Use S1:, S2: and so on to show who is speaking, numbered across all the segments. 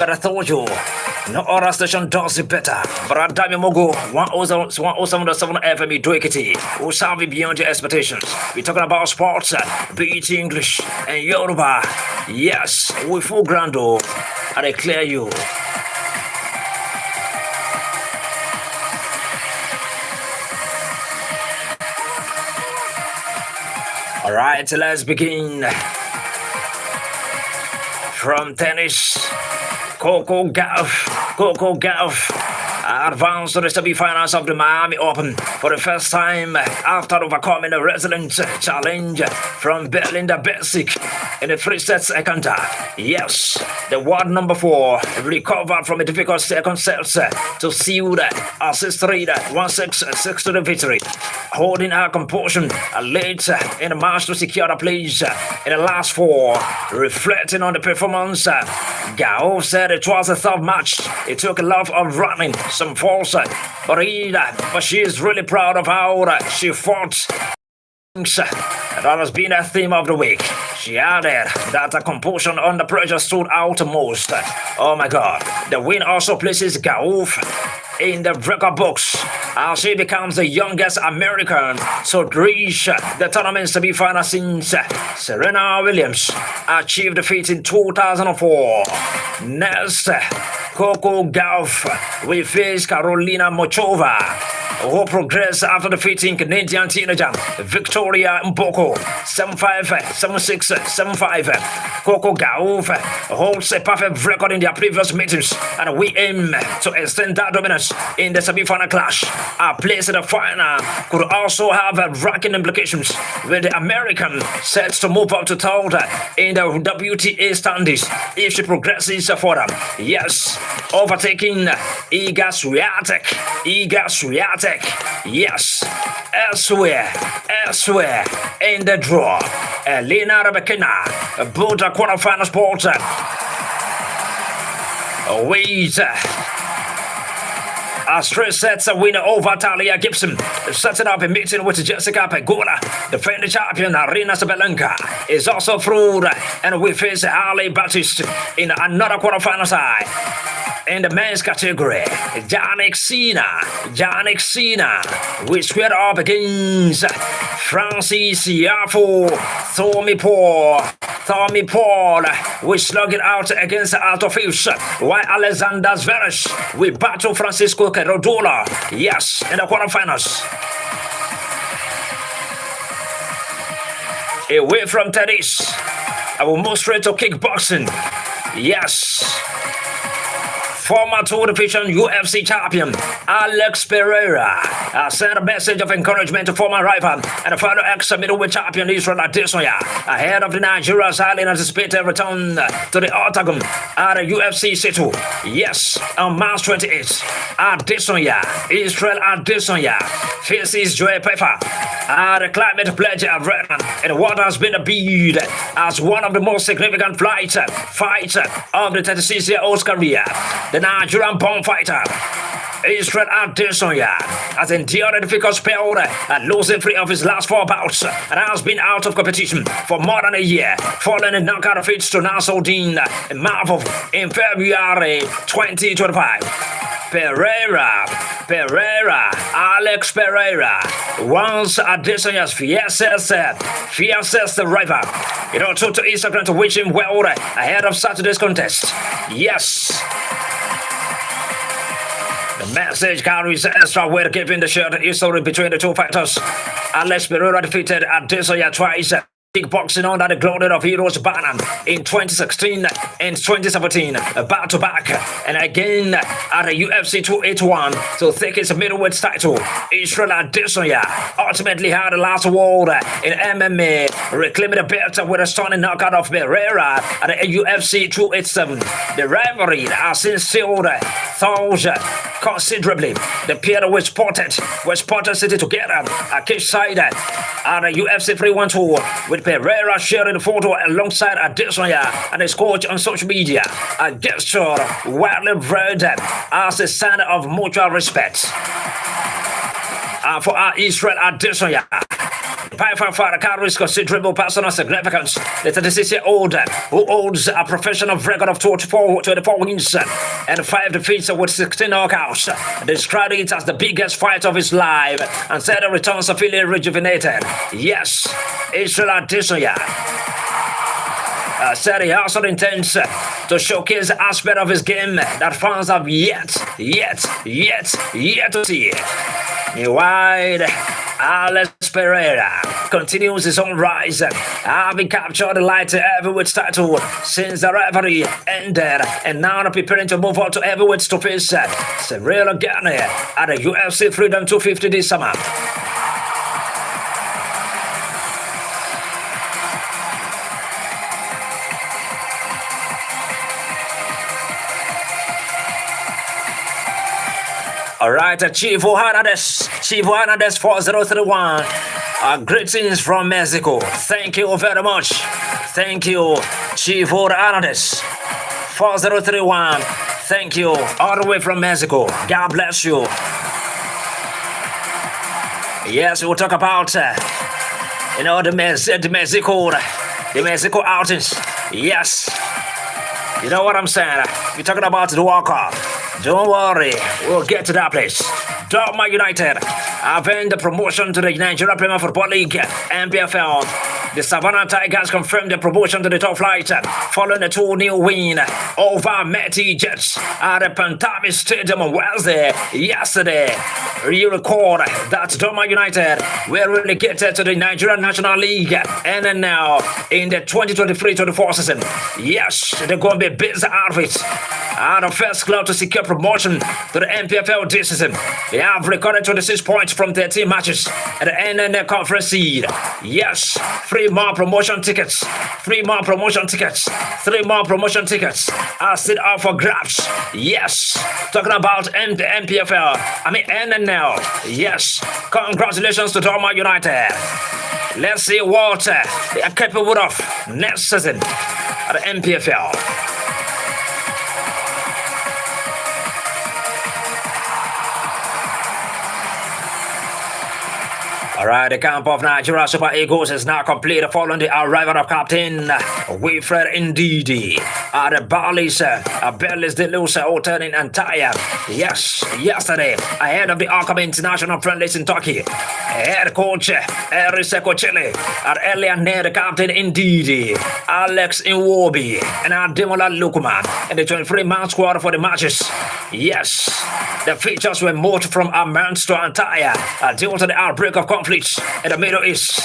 S1: But I told you, no other station does it better. But I damn you, Mogo, 107.7 FM Duikity, who serve you beyond your expectations. We're talking about sports, be it English and Yoruba. Yes, we full grando. I declare you. All right, let's begin. From tennis, Coco Gauff advanced to the semi-finals of the Miami Open for the first time after overcoming a resilient challenge from Belinda Bencic in the 3 sets encounter. Yes, the world number 4 recovered from a difficult second set to seal a 6-3, 1-6, 6 to the victory, holding her composure late in the match to secure the place in the last 4. Reflecting on the performance, Gauff said it was a tough match. It took a lot of running, some falls, but she is really proud of how she fought. That has been a theme of the week. She added that the composure under pressure stood out most. Oh my God. The win also places Gauff in the record books as she becomes the youngest American to reach the tournament's semi-final since Serena Williams achieved the feat in 2004. Next, Coco Gauff will face Carolina Muchova, who progressed after defeating Canadian teenager Victoria Mboko 7-5, 7-6, 7-5. Coco Gauff holds a perfect record in their previous meetings, and we aim to extend that dominance in the semi-final clash. A place in the final could also have ranking implications, with the American set to move up to third in the WTA standings if she progresses further. Yes, overtaking Iga Swiatek. Yes, elsewhere in the draw, Elena Rybakina, both quarterfinal sports. Wait. A straight sets a winner over Talia Gibson, setting up a meeting with Jessica Pegula. Defending champion Arina Sabalenka is also through, and we face Ali Batiste in another quarterfinal side. In the men's category, Jannik Sinner, we squared up against Francis Tiafoe. Tommy Paul, we slug it out against Altofils, while Alexander Zverev, we battle Francisco Cerrodula. Yes, in the quarterfinals. Away from tennis, I will move straight to kickboxing. Yes. Former Tour Division UFC champion Alex Pereira sent a message of encouragement to former rival and fellow ex-middleweight champion Israel Adesanya ahead of the Nigeria's highly anticipated return to the octagon at the UFC C2. Yes, on March 28th, Israel Adesanya faces Joe Pfeiffer at the Climate Pledge Arena in what has been billed as one of the most significant fights of the 36-year-old's career. The Nigerian-born fighter Israel Adesanya has endured a difficult spell losing 3 of his last 4 bouts and has been out of competition for more than a year, following a knockout defeat to Nasruddin Imavov in February 2025. Alex Pereira, once Adesanya's fiercest rival. It all took to Instagram to wish him well ahead of Saturday's contest. Yes. The message carries extra weight, given the shared history between the two fighters. Alex Pereira defeated Adesanya twice, kickboxing under the glory of Heroes banner in 2016 and 2017, back-to-back, and again at the UFC 281 to take his middleweight title. Israel Adesanya ultimately had the last word in MMA, reclaiming the belt with a stunning knockout of Pereira at the UFC 287. The rivalry has since sealed thoughts considerably. The pair were spotted sitting together at cage side at the UFC 312, with Pereira sharing the photo alongside Adesanya and his coach on social media, a gesture widely read as a sign of mutual respect. For Israel Adesanya, By far carries considerable personal significance. The 36-year-old who holds a professional record of 24 wins and 5 defeats with 16 knockouts described it as the biggest fight of his life and said he returns to feeling rejuvenated. Yes, Israel Adesanya said he also intends to showcase the aspect of his game that fans have yet to see. Meanwhile, Alex Pereira continues his own rise, having captured the light heavyweight title since the rivalry ended, and now preparing to move on to heavyweights to face Cyril Gane at the UFC Freedom 250 this summer. All right, Chivo Hernandez 4031. Greetings from Mexico. Thank you very much. Thank you, Chivo Hernandez 4031. Thank you, all the way from Mexico. God bless you. Yes, we'll talk about the Mexico outings. Yes, you know what I'm saying. We're talking about the World Cup. Don't worry, we'll get to that place. Dogma United having the promotion to the Nigeria Premier Football League, NPFL. The Savannah Tigers confirmed the promotion to the top flight following a 2-0 win over Mighty Jets at the Pantami Stadium on Wednesday. Yesterday, you record that Dogma United were relegated to the Nigerian National League and then now in the 2023-24 season. Yes, they're going to be busy out of it. Are the first club to secure promotion to the NPFL this season. They have recorded 26 points from 13 matches at the end of the conference seed. Yes, 3 more promotion tickets. 3 more promotion tickets. 3 more promotion tickets are still up for grabs. Yes, talking about the NPFL. NNL. Yes, congratulations to Dogma United. Let's see what they are capable of next season at the NPFL. All right, the camp of Nigeria Super Eagles is now complete following the arrival of Captain Wilfred Ndidi at the Bellis de Luce Hotel in Antalya. Yes, yesterday, ahead of the upcoming international friendlies in Turkey. Head coach Erise Kochele at earlier named Captain Ndidi, Alex Iwobi, and Ademola Lukman in the 23-man squad for the matches. Yes, the features were moved from Amman to Antalya due to the outbreak of conflict in the Middle East.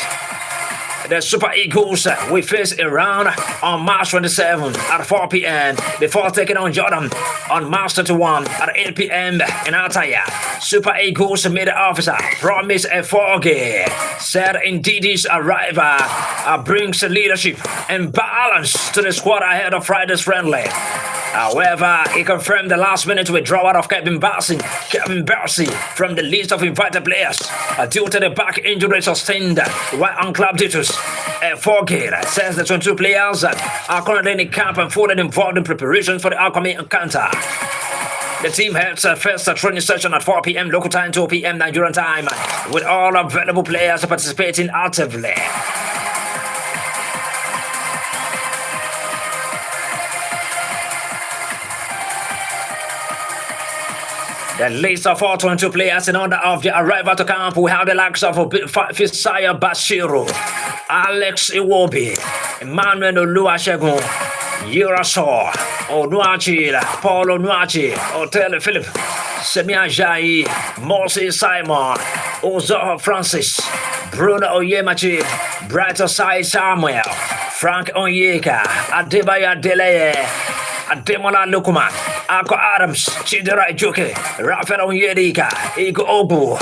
S1: The Super Eagles will face Iran on March 27 at 4 p.m. before taking on Jordan on March 31 at 8 p.m. in Antalya. Super Eagles media officer promised a forgave, said Ndidi's arrival brings leadership and balance to the squad ahead of Friday's friendly. However, he confirmed the last-minute withdrawal of Kevin Bassey from the list of invited players due to the back injury sustained while on club duties. Forgate says the 22 players are currently in the camp and fully involved in preparations for the upcoming encounter. The team heads first training session at 4 p.m. local time, 2 p.m. Nigerian time, with all available players participating actively. The list of all 22 players in order of the arrival to camp will have the likes of Fisaya Bashiru, Alex Iwobi, Emmanuel Oluwasegun, Yuraso, Onuachi, Paul Onuachi, Otel Philip, Semia Jai, Moses Simon, Ozo Francis, Bruno Oyemachi, Bright Osai Samuel, Frank Onyeka, Adebaya Deleye, Ademola Lukman, Ako Adams, Chidera Ijuke, Rafael Onyedika, Igo Obu,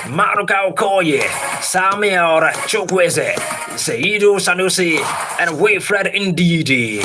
S1: Maruka Okoye, Samuel Chukwueze, Seidu Sanusi, and Wilfred Ndidi.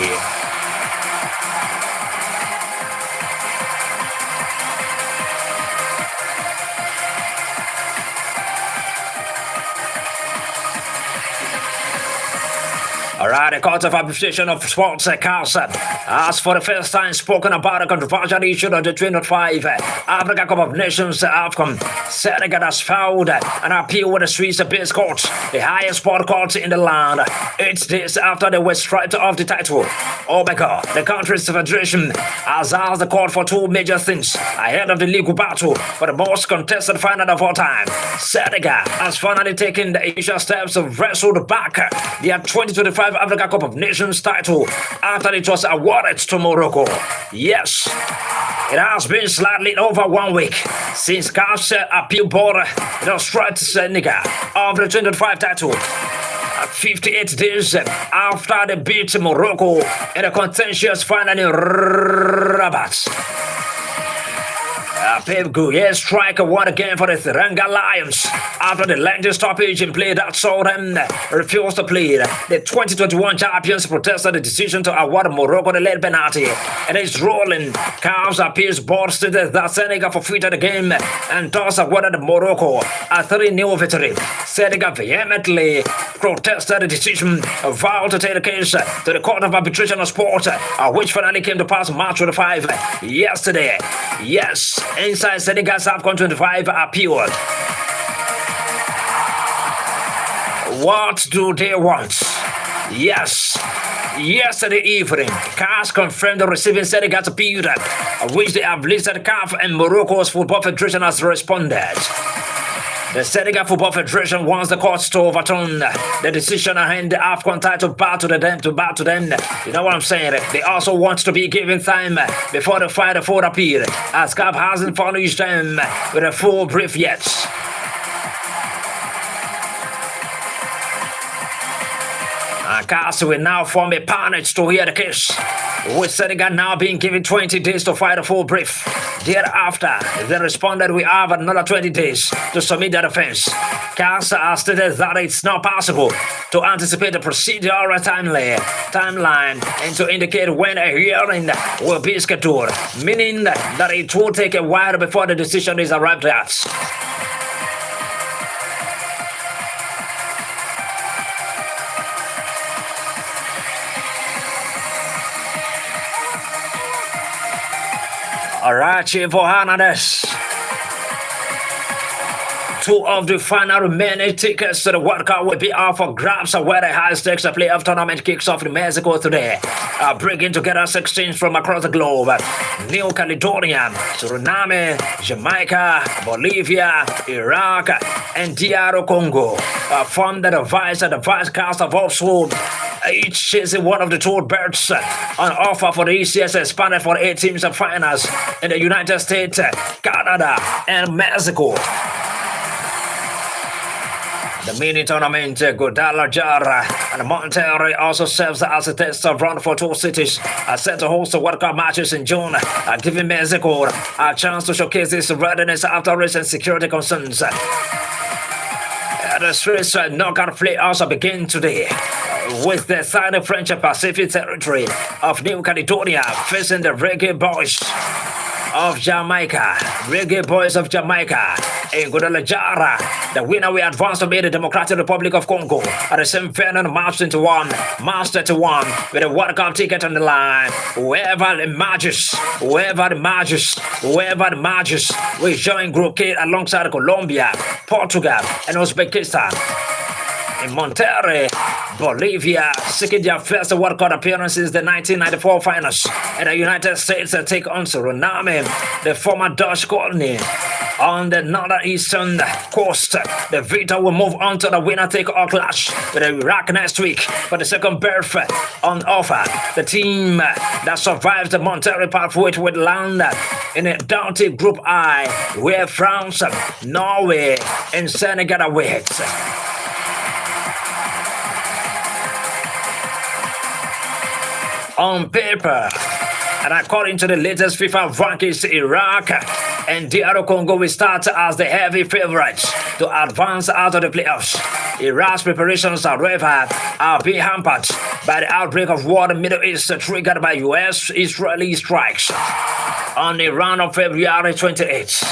S1: The Court of Arbitration of Sports Council has for the first time spoken about a controversial issue of the 2025 Africa Cup of Nations outcome. Senegal has filed an appeal with the Swiss-based court, the highest sport court in the land, 8 days after they were stripped of the title. Oh my God, the country's federation has asked the court for 2 major things ahead of the legal battle for the most contested final of all time. Senegal has finally taken the initial steps to wrestle back their 2025 Africa Cup of Nations title after it was awarded to Morocco. Yes, it has been slightly over 1 week since CAF's appeal board stripped Senegal of the 2025 title. 58 days after they beat Morocco in a contentious final in Rabat. Pep Gueye strike one again for the Teranga Lions after the lengthy stoppage in play that saw them refuse to play. The 2021 champions protested the decision to award Morocco the late penalty. It is rolling. CAF's appeals board stated that Senegal forfeited the game and thus awarded Morocco a 3-0 victory. Senegal vehemently protested the decision, vowed to take the case to the Court of Arbitration of Sport, which finally came to pass March 25 yesterday. Yes, inside Senegal's AFCON 25 appeal. What do they want? Yes. Yesterday evening, CAF confirmed receiving Senegal's appeal, which they have listed. CAF and Morocco's Football Federation has responded. The Senegal Football Federation wants the courts to overturn the decision and hand the AFCON title back to them. You know what I'm saying? They also want to be given time before they file the full appeal, as CAF hasn't furnished them with a full brief yet. CAF will now form a panel to hear the case, with Senegal now being given 20 days to file a full brief. Thereafter, they responded, we have another 20 days to submit their defense. CAF has stated that it's not possible to anticipate the procedural timeline and to indicate when a hearing will be scheduled, meaning that it will take a while before the decision is arrived at. Alright, for Hernandez. 2 of the final remaining tickets to the World Cup will be out for grabs where the high-stakes playoff tournament kicks off in Mexico today, bringing together 16 from across the globe. New Caledonia, Suriname, Jamaica, Bolivia, Iraq, and DR Congo form the vice cast of also each chasing one of the 2 berths on offer for the ECS expanded for 8 teams of finals in the United States, Canada, and Mexico. The mini tournament, Guadalajara and Monterrey also serves as a test run for 2 cities set to host the World Cup matches in June, giving Mexico a chance to showcase its readiness after recent security concerns. The Swiss knockout playoffs begin today, with the southern French Pacific territory of New Caledonia facing the Reggae Boys of Jamaica. In Guadalajara, the winner will advance to meet the Democratic Republic of Congo at the same venue on March 31, with a World Cup ticket on the line. Whoever emerges will join Group K alongside Colombia, Portugal, and Uzbekistan. In Monterrey, Bolivia, seeking their first World Cup appearance since the 1994 finals, and the United States take on Suriname, the former Dutch colony. On the northeastern coast, the victor will move on to the winner-take-all clash with Iraq next week for the second berth on offer. The team that survives the Monterrey pathway will land in a doughty Group I, where France, Norway, and Senegal await. On paper, and according to the latest FIFA rankings, Iraq and DR Congo will start as the heavy favorites to advance out of the playoffs. Iraq's preparations, however, are being hampered by the outbreak of war in the Middle East triggered by US-Israeli strikes on Iran on February 28.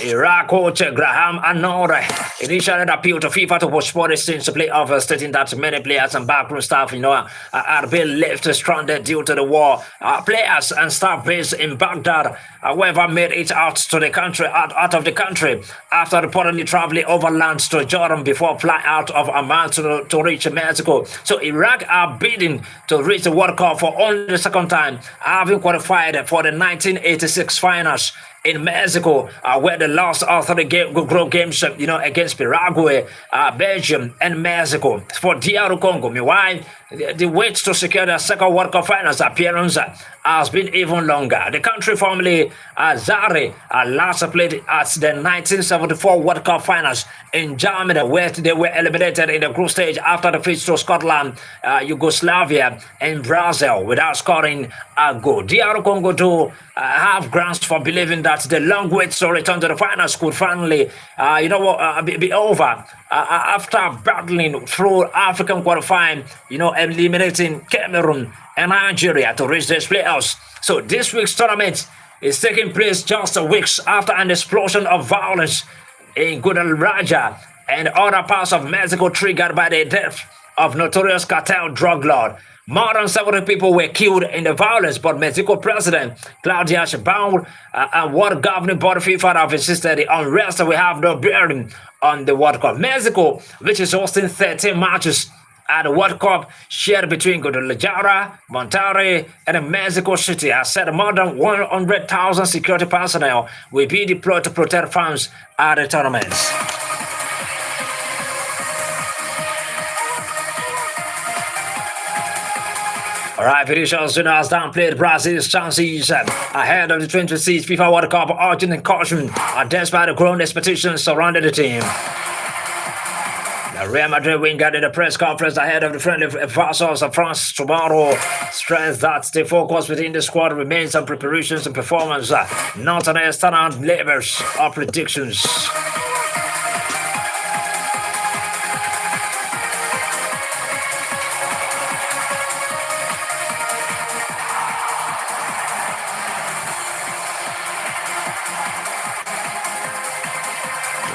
S1: Iraq coach Graham Anore initially appealed to FIFA to postpone the scenes to play off, stating that many players and backroom staff, are being left stranded due to the war. Players and staff based in Baghdad, however, made it out to the country, out of the country after reportedly traveling overland to Jordan before flying out of Amman to reach Mexico. So Iraq are bidding to reach the World Cup for only the second time, having qualified for the 1986 finals in Mexico, where they lost all three group games, against Paraguay, Belgium, and Mexico. For DR Congo, meanwhile, the wait to secure their second World Cup finals appearance has been even longer. The country formerly Zare last played at the 1974 World Cup finals in Germany, where they were eliminated in the group stage after defeat to Scotland, Yugoslavia, and Brazil without scoring a goal. DR Congo do have grounds for believing that the long wait to return to the finals could finally, be over after battling through African qualifying, eliminating Cameroon and Nigeria to reach these playoffs. So this week's tournament is taking place just weeks after an explosion of violence in Guadalajara and other parts of Mexico triggered by the death of notorious cartel drug lord. More than 70 people were killed in the violence, but Mexico President Claudia Sheinbaum and World Governing Body FIFA have insisted the unrest will have no bearing on the World Cup. Mexico, which is hosting 13 matches at the World Cup shared between Guadalajara, Monterrey, and Mexico City, has said more than 100,000 security personnel will be deployed to protect fans at the tournaments. All right, Vinicius Junior has downplayed Brazil's chances ahead of the 2026 FIFA World Cup, urging caution despite the growing expectations surrounding the team. The Real Madrid winger in the press conference ahead of the friendly versus France tomorrow stressed that the focus within the squad remains on preparations and performance, not on external labels or predictions.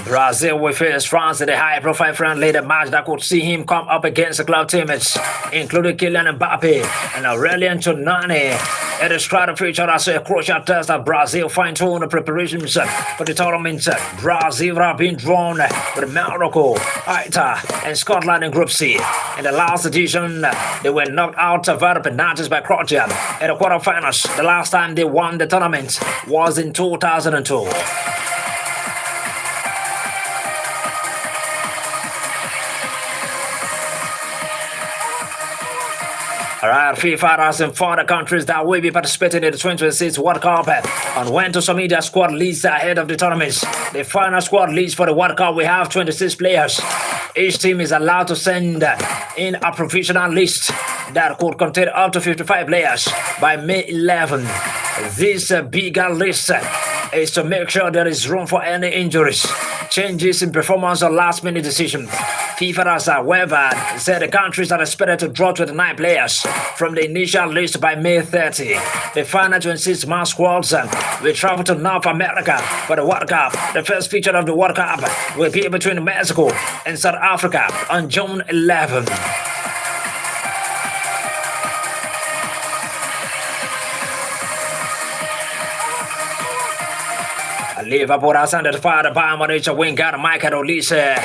S1: Brazil will face France in a high-profile friendly match that could see him come up against the club teammates, including Kylian Mbappe and Aurelien Tchouameni. It is trying to feature as a crucial test that Brazil fine-tuned the preparations for the tournament. Brazil have been drawn with Morocco, Haiti, and Scotland in Group C. In the last edition, they were knocked out via penalties by Croatia in the quarterfinals. The last time they won the tournament was in 2002. All right, FIFA has informed the countries that will be participating in the 2026 World Cup and went to submit their squad lists ahead of the tournaments. The final squad list for the World Cup will have 26 players. Each team is allowed to send in a provisional list that could contain up to 55 players by May 11. This bigger list is to make sure there is room for any injuries, changes in performance, or last-minute decisions. FIFA has, however, said the countries are expected to draw 29 players from the initial list by May 30. The final 26-man squads will travel to North America for the World Cup. The first feature of the World Cup will be between Mexico and South Africa on June 11. Liverpool has identified the Bayern Munich winger Michael Olise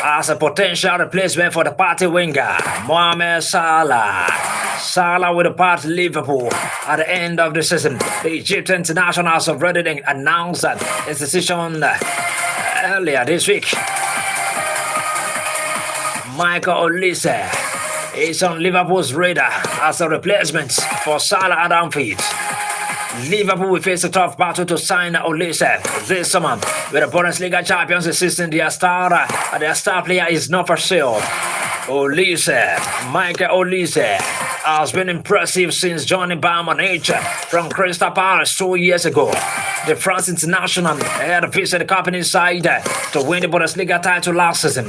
S1: as a potential replacement for the party winger Mohamed Salah. Salah will depart Liverpool at the end of the season. The Egyptian international has already announced his decision earlier this week. Michael Olise is on Liverpool's radar as a replacement for Salah at Anfield. Liverpool will face a tough battle to sign Olise this summer, with the Bundesliga champions insisting their star player is not for sale. Michael Olise, has been impressive since joining Bayern Munich from Crystal Palace 2 years ago. The France international had visited the company side to win the Bundesliga title last season.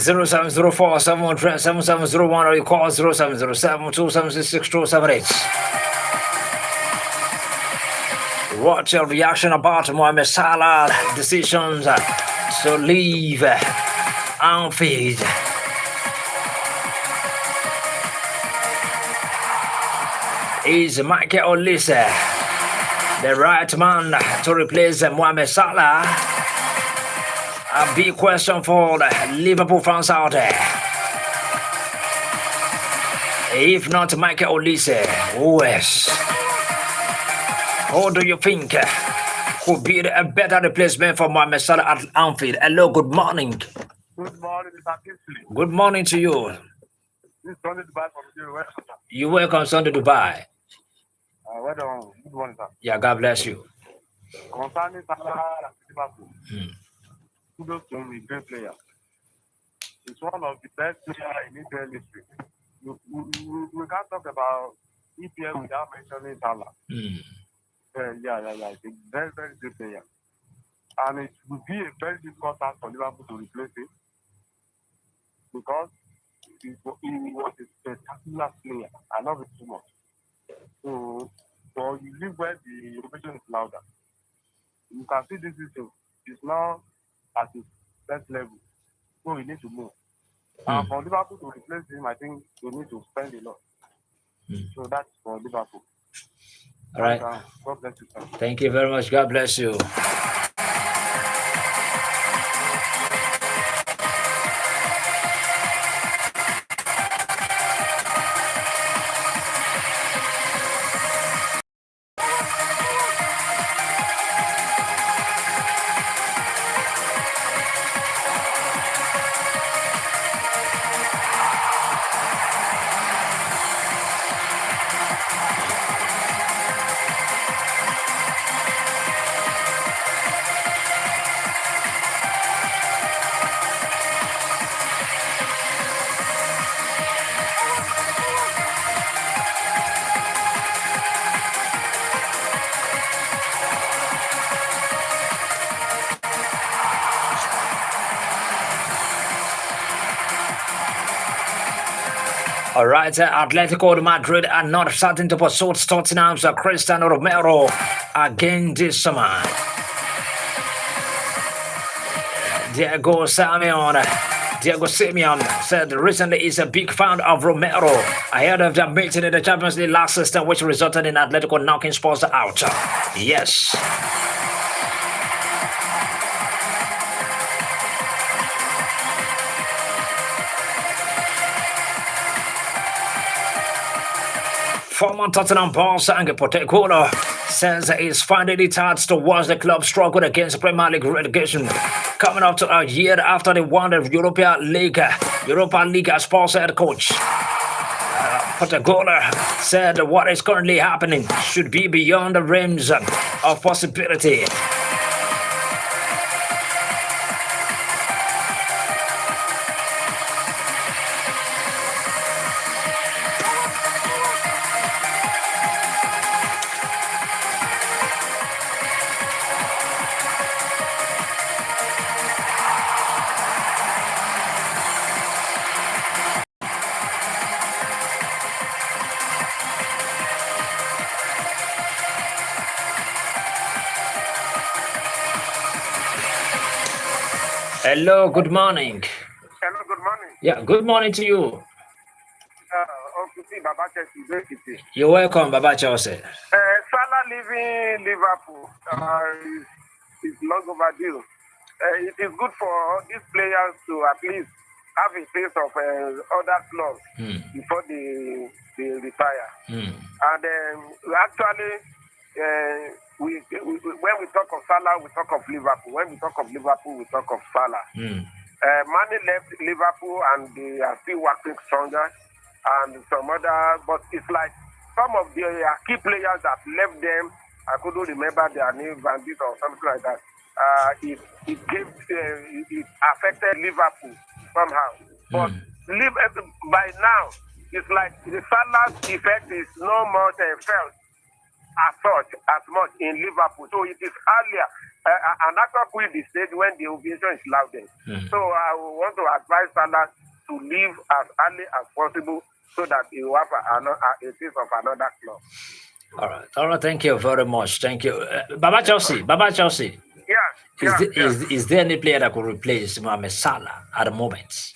S1: 0704 7701 or you call 0707 What's your reaction about Mohamed Salah decisions to leave Anfield? Is Michael Olise the right man to replace Mohamed Salah? A big question for the Liverpool fans out there. If not Michael Olise, who else? Who do you think could be a better replacement for Mohamed Salah at Anfield? Hello, good morning.
S2: Good morning, Mr. Kingsley.
S1: Good morning to you.
S2: This is Sunday Dubai from the US.
S1: You welcome Sunday Dubai.
S2: Well done. Good morning, sir.
S1: Yeah, God bless you.
S2: Concerning Salah and Liverpool, kudos to him, a great player. He's one of the best players in EPL history. We can't talk about EPL without mentioning Salah. Yeah. He's a very, very good player. And it would be a very difficult task for Liverpool to replace him because he was a spectacular player. I love it too much. So you live where the innovation is louder. You can see this season is now at his best level. So we need to move. And for Liverpool to replace him, I think they need to spend a lot. So that's for Liverpool.
S1: All right.
S2: God bless you, sir.
S1: Thank you very much. God bless you. All right, Atletico de Madrid are not starting to pursue Tottenham's Cristiano Romero again this summer. Diego Simeone said recently he's a big fan of Romero ahead of their meeting in the Champions League last season, which resulted in Atletico knocking Spurs out. Yes. Former Tottenham boss Ange Postecoglou says he's finding it hard to watch the club struggle against Premier League relegation, coming up to a year after they won the Europa League as Spurs head coach. Postecoglou said what is currently happening should be beyond the realms of possibility. Hello, good morning.
S2: Hello, good morning.
S1: Yeah, good morning to you. You're welcome, Baba Chelsea.
S2: Salah leaving Liverpool is long overdue. It is good for these players to at least have a taste of other clubs before they retire. And actually, when we talk of Salah, we talk of Liverpool. When we talk of Liverpool, we talk of Salah. Mane left Liverpool and they are still working stronger, and some other, but it's like some of the key players that left them, I couldn't remember their name, Bandit or something like that. It affected Liverpool somehow. But by now, it's like the Salah's effect is no more felt as much in Liverpool. So it is earlier an actor quit the stage when the ovation is loudest. So I want to advise Salah to leave as early as possible so that he will have a piece of another club.
S1: All right. Thank you very much. Thank you, Baba Chelsea.
S2: Yeah.
S1: Is there any player that could replace Mohamed Salah at the moment?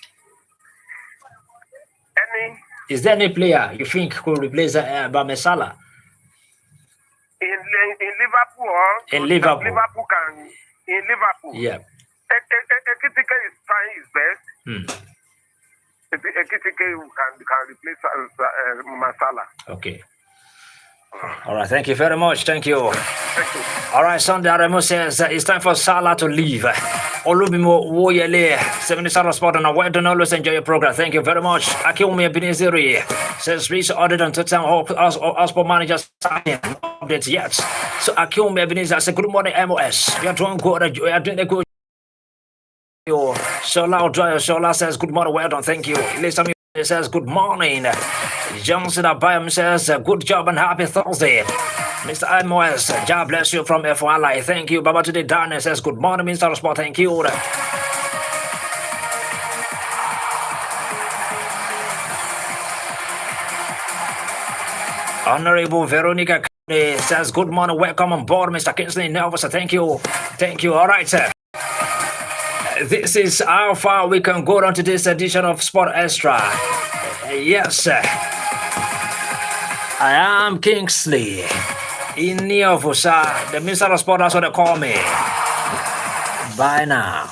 S1: Is there any player you think could replace Mohamed Salah?
S2: In Liverpool, or
S1: in Liverpool?
S2: In Liverpool.
S1: Yeah.
S2: Ekitike is trying his best. Ekitike can replace Mohamed Salah.
S1: Okay. All right, thank you very much. Thank you. All right, Sunday Aremo says it's time for Salah to leave. Olubimo Woyele, 70 Salah Sport, and I want to always enjoy your program. Thank you very much. Akilme Beniziri says, please order on Tottenham Hotspur manager signing updates yet. So Akilme Beniziri says, good morning, MOS. We are doing good. We are doing a good. Shola says, good morning, well done. Thank you. Listen, says, good morning. Johnson Abayam says, good job and happy Thursday. Mr. MOS, God bless you from F1. Thank you. Baba today, Daniel says, good morning, Mr. Sport. Thank you. Honorable Veronica says, good morning, welcome on board, Mr. Kingsley Nelvis. Thank you. Thank you. All right, sir. This is how far we can go on to this edition of Sport Extra. Yes, sir. I am Kingsley. In Neofusa, the Mr. Sport, that's what they call me. Bye now.